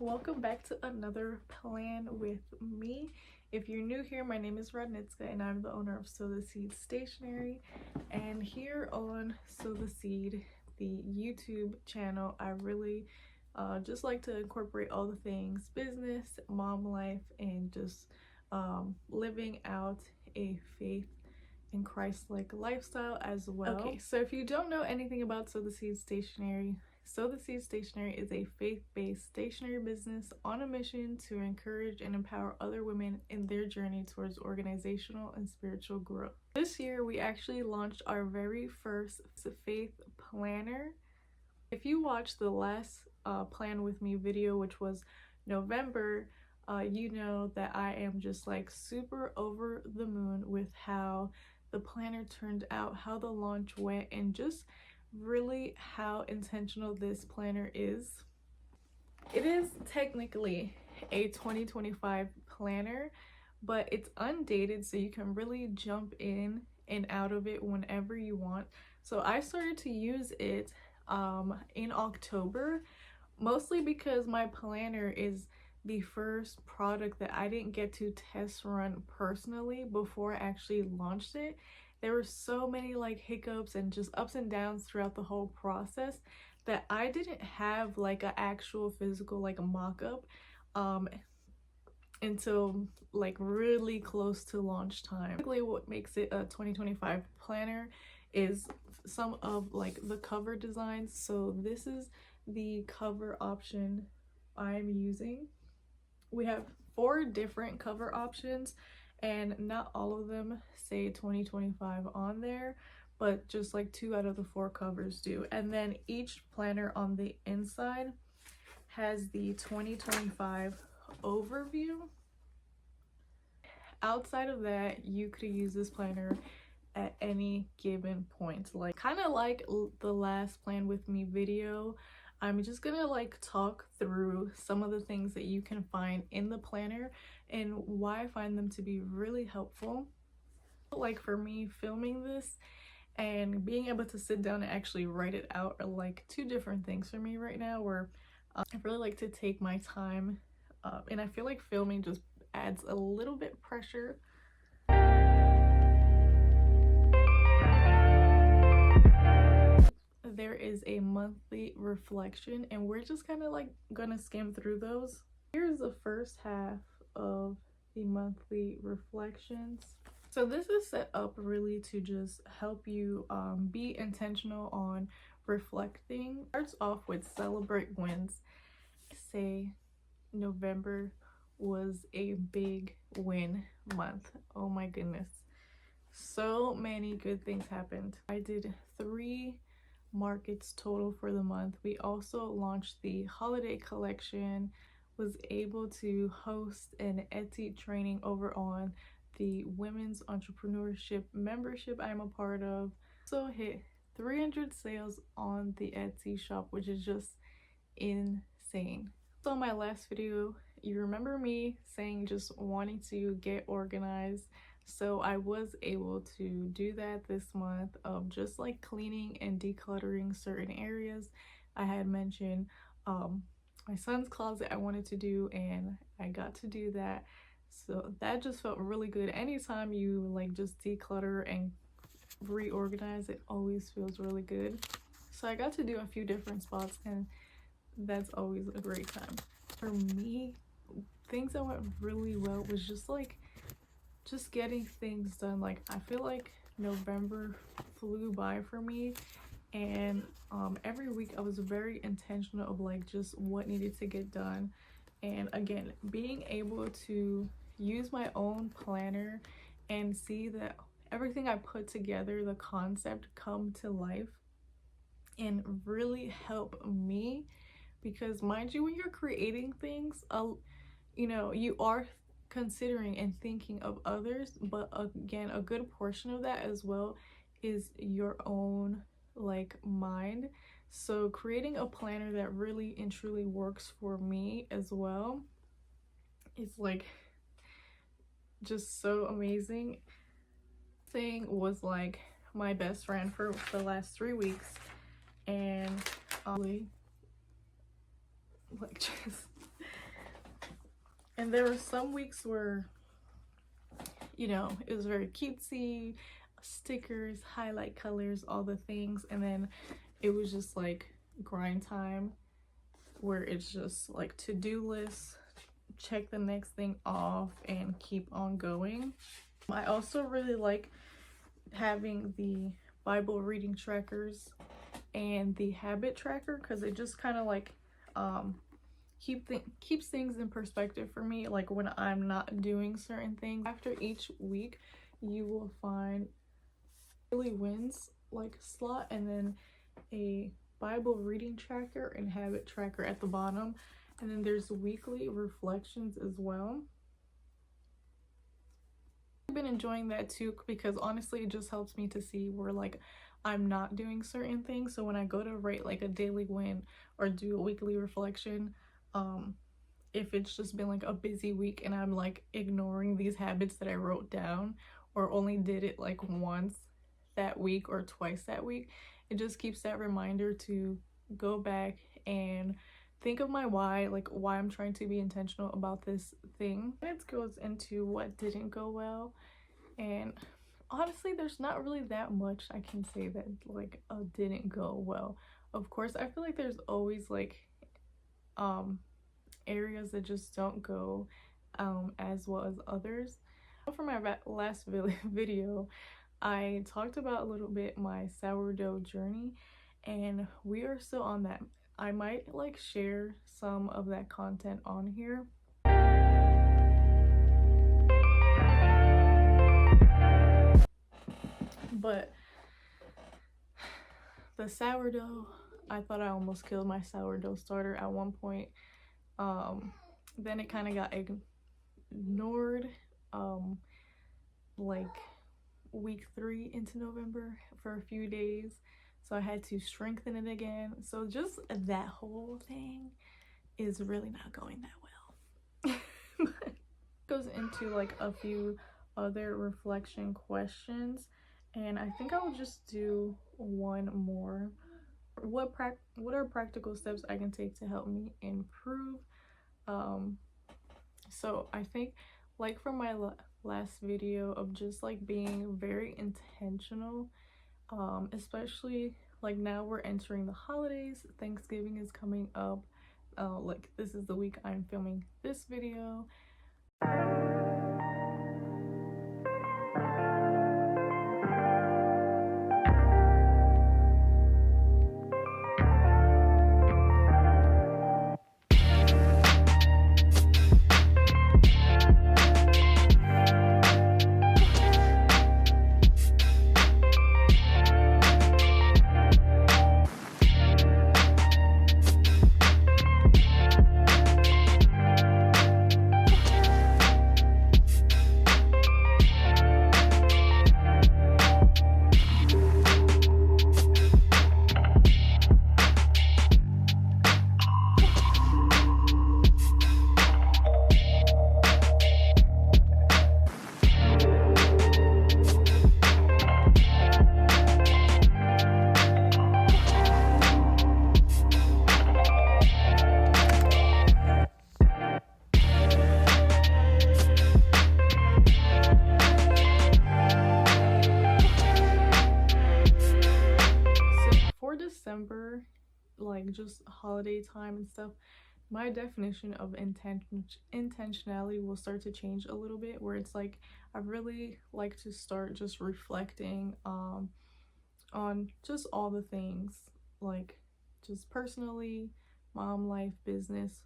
welcome back to another plan with me. If you're new here, my name is Radnitska and I'm the owner of Sow the Seed Stationery. And here on Sow the Seed, the YouTube channel, I really just like to incorporate all the things business, mom life, and just living out a faith and Christ-like lifestyle as well. Okay, so if you don't know anything about Sow the Seed Stationery, Sow the Seed Stationery is a faith-based stationery business on a mission to encourage and empower other women in their journey towards organizational and spiritual growth. This year, we actually launched our very first faith planner. If you watched the last Plan With Me video, which was November, you know that I am just like super over the moon with how the planner turned out, how the launch went, and just really how intentional this planner is. It is technically a 2025 planner, but it's undated, so you can really jump in and out of it whenever you want. So I started to use it in October, mostly because my planner is the first product that I didn't get to test run personally before I actually launched it. There were so many like hiccups and just ups and downs throughout the whole process that I didn't have like an actual physical like a mock-up until like really close to launch time. Basically, what makes it a 2025 planner is some of like the cover designs. So this is the cover option I'm using. We have 4 different cover options, and not all of them say 2025 on there, but just like 2 out of the 4 covers do. And then each planner on the inside has the 2025 overview. Outside of that, you could use this planner at any given point. Like kind of like the last Plan With Me video, I'm just gonna like talk through some of the things that you can find in the planner and why I find them to be really helpful. Like for me, filming this and being able to sit down and actually write it out are like 2 different things for me right now, where I really like to take my time and I feel like filming just adds a little bit pressure. There is a monthly reflection, and we're just kind of like gonna skim through those. Here's the first half of the monthly reflections. So this is set up really to just help you be intentional on reflecting. Starts off with celebrate wins. Say November was a big win month. Oh my goodness, so many good things happened. I did 3 markets total for the month. We also launched the holiday collection, was able to host an Etsy training over on the women's entrepreneurship membership I'm a part of. So hit 300 sales on the Etsy shop, which is just insane. So my last video, you remember me saying just wanting to get organized. So I was able to do that this month of just like cleaning and decluttering certain areas. I had mentioned my son's closet I wanted to do, and I got to do that. So that just felt really good. Anytime you like just declutter and reorganize, it always feels really good. So I got to do a few different spots, and that's always a great time. For me, things that went really well was just getting things done. Like I feel like November flew by for me, and every week I was very intentional of like just what needed to get done. And again, being able to use my own planner and see that everything I put together, the concept, come to life and really help me. Because mind you, when you're creating things, you know, you are considering and thinking of others, but again, a good portion of that as well is your own like mind. So creating a planner that really and truly works for me as well is like just so amazing. Thing was like my best friend for the last 3 weeks, and like just And there were some weeks where, you know, it was very cutesy, stickers, highlight colors, all the things. And then it was just like grind time, where it's just like to-do lists, check the next thing off, and keep on going. I also really like having the Bible reading trackers and the habit tracker, because it just kind of like keeps things in perspective for me, like when I'm not doing certain things. After each week you will find daily wins like slot, and then a Bible reading tracker and habit tracker at the bottom, and then there's weekly reflections as well. I've been enjoying that too, because honestly it just helps me to see where like I'm not doing certain things. So when I go to write like a daily win or do a weekly reflection, if it's just been like a busy week and I'm like ignoring these habits that I wrote down, or only did it like once that week or twice that week, it just keeps that reminder to go back and think of my why, like why I'm trying to be intentional about this thing. It goes into what didn't go well, and honestly there's not really that much I can say that like didn't go well. Of course I feel like there's always like areas that just don't go as well as others. For my last video I talked about a little bit my sourdough journey, and we are still on that. I might like share some of that content on here. But the sourdough, I thought I almost killed my sourdough starter at one point. Then it kind of got ignored like week 3 into November for a few days, so I had to strengthen it again. So just that whole thing is really not going that well. Goes into like a few other reflection questions, and I think I'll just do one more. What are practical steps I can take to help me improve? So I think, like from my last video, of just like being very intentional, especially like now we're entering the holidays. Thanksgiving is coming up. Like this is the week I'm filming this video. December, like just holiday time and stuff, my definition of intentionality will start to change a little bit, where it's like I really like to start just reflecting on just all the things, like just personally, mom life, business,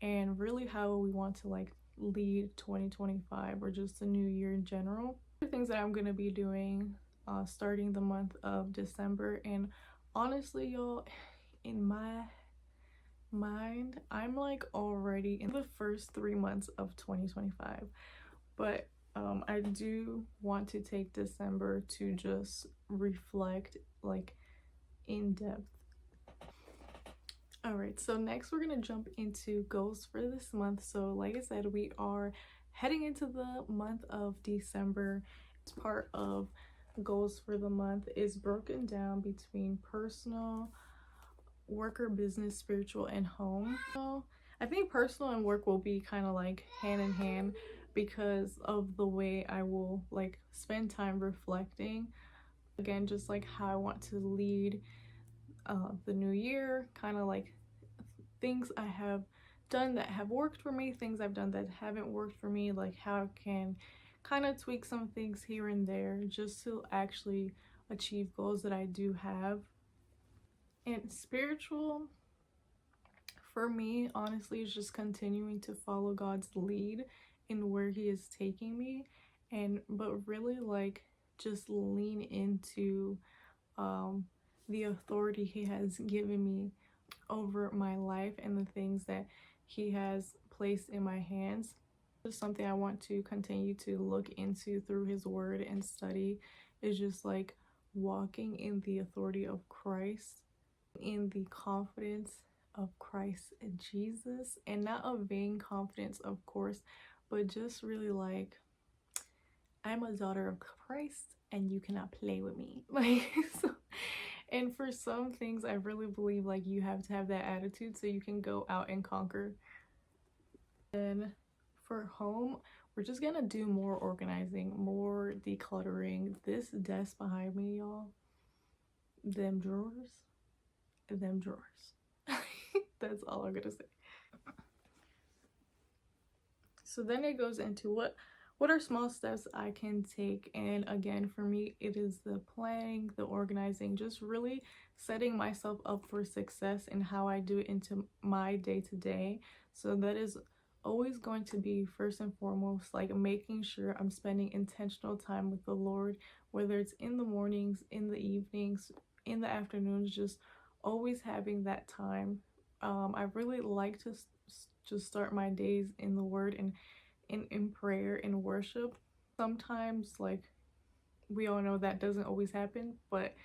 and really how we want to like lead 2025 or just the new year in general. The things that I'm going to be doing starting the month of December. And honestly, y'all, in my mind, I'm like already in the first 3 months of 2025, but I do want to take December to just reflect like in depth. All right, so next we're gonna jump into goals for this month. So like I said, we are heading into the month of December. It's part of goals for the month is broken down between personal, work or business, spiritual, and home. So I think personal and work will be kind of like hand in hand because of the way I will like spend time reflecting. Again, just like how I want to lead the new year, kind of like things I have done that have worked for me, things I've done that haven't worked for me, like how I can kind of tweak some things here and there just to actually achieve goals that I do have. And spiritual, for me, honestly, is just continuing to follow God's lead in where He is taking me, and but really like just lean into the authority He has given me over my life and the things that He has placed in my hands. Just something I want to continue to look into through His Word and study is just like walking in the authority of Christ, in the confidence of Christ and Jesus, and not a vain confidence, of course, but just really like, I'm a daughter of Christ and you cannot play with me. Like, so, and for some things, I really believe like you have to have that attitude so you can go out and conquer. And for home, we're just gonna do more organizing, more decluttering. This desk behind me, y'all, them drawers. That's all I'm gonna say. So then it goes into what are small steps I can take. And again, for me, it is the planning, the organizing, just really setting myself up for success and how I do it into my day-to-day. So that is always going to be first and foremost, like making sure I'm spending intentional time with the Lord, whether it's in the mornings, in the evenings, in the afternoons, just always having that time. I really like to just start my days in the Word and in prayer and worship. Sometimes, like, we all know that doesn't always happen, but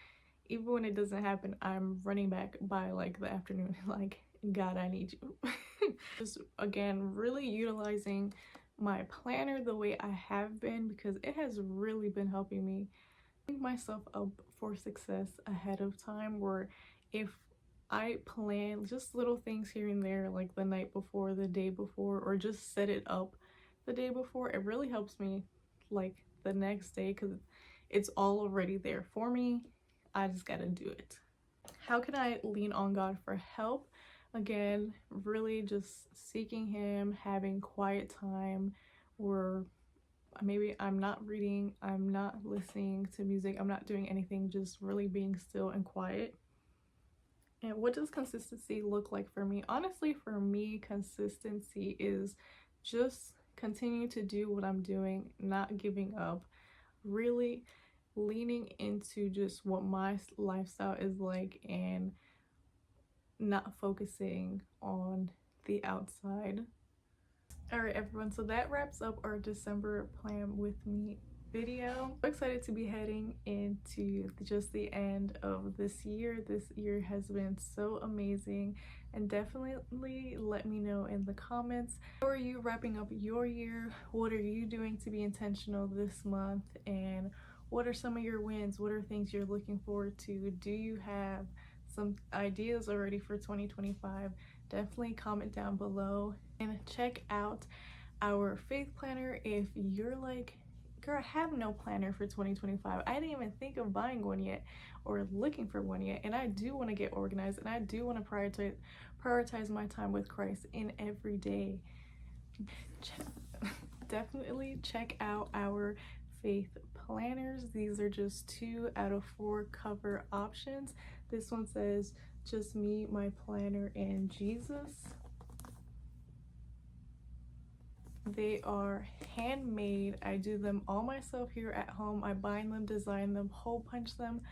even when it doesn't happen, I'm running back by like the afternoon, like, God, I need you. Just again, really utilizing my planner the way I have been, because it has really been helping me think myself up for success ahead of time, where if I plan just little things here and there, like the night before, the day before, or just set it up the day before, it really helps me like the next day because it's all already there for me. I just gotta do it. How can I lean on God for help? Again, really just seeking Him, having quiet time, or maybe I'm not reading, I'm not listening to music, I'm not doing anything, just really being still and quiet. And what does consistency look like for me? Honestly, for me, consistency is just continuing to do what I'm doing, not giving up, really leaning into just what my lifestyle is like and not focusing on the outside. All right, everyone, so that wraps up our December plan with me video. I'm excited to be heading into just the end of this year. This year has been so amazing, and definitely let me know in the comments, how are you wrapping up your year? What are you doing to be intentional this month? And what are some of your wins? What are things you're looking forward to? Do you have some ideas already for 2025? Definitely comment down below and check out our faith planner if you're like, girl, I have no planner for 2025. I didn't even think of buying one yet or looking for one yet, and I do want to get organized and I do want to prioritize my time with Christ in every day. Definitely check out our faith planners. These are just 2 out of 4 cover options. This one says just me, my planner, and Jesus. They are handmade. I do them all myself here at home. I bind them, design them, hole punch them,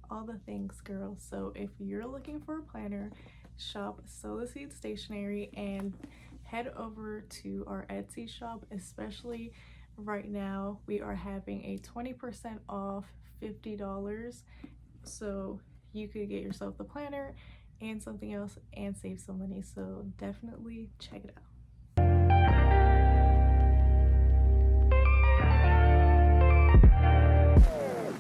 all the things, girl. So if you're looking for a planner, shop Sow the Seed Stationery and head over to our Etsy shop. Especially right now, we are having a 20% off, $50. So you could get yourself the planner and something else and save some money. So definitely check it out.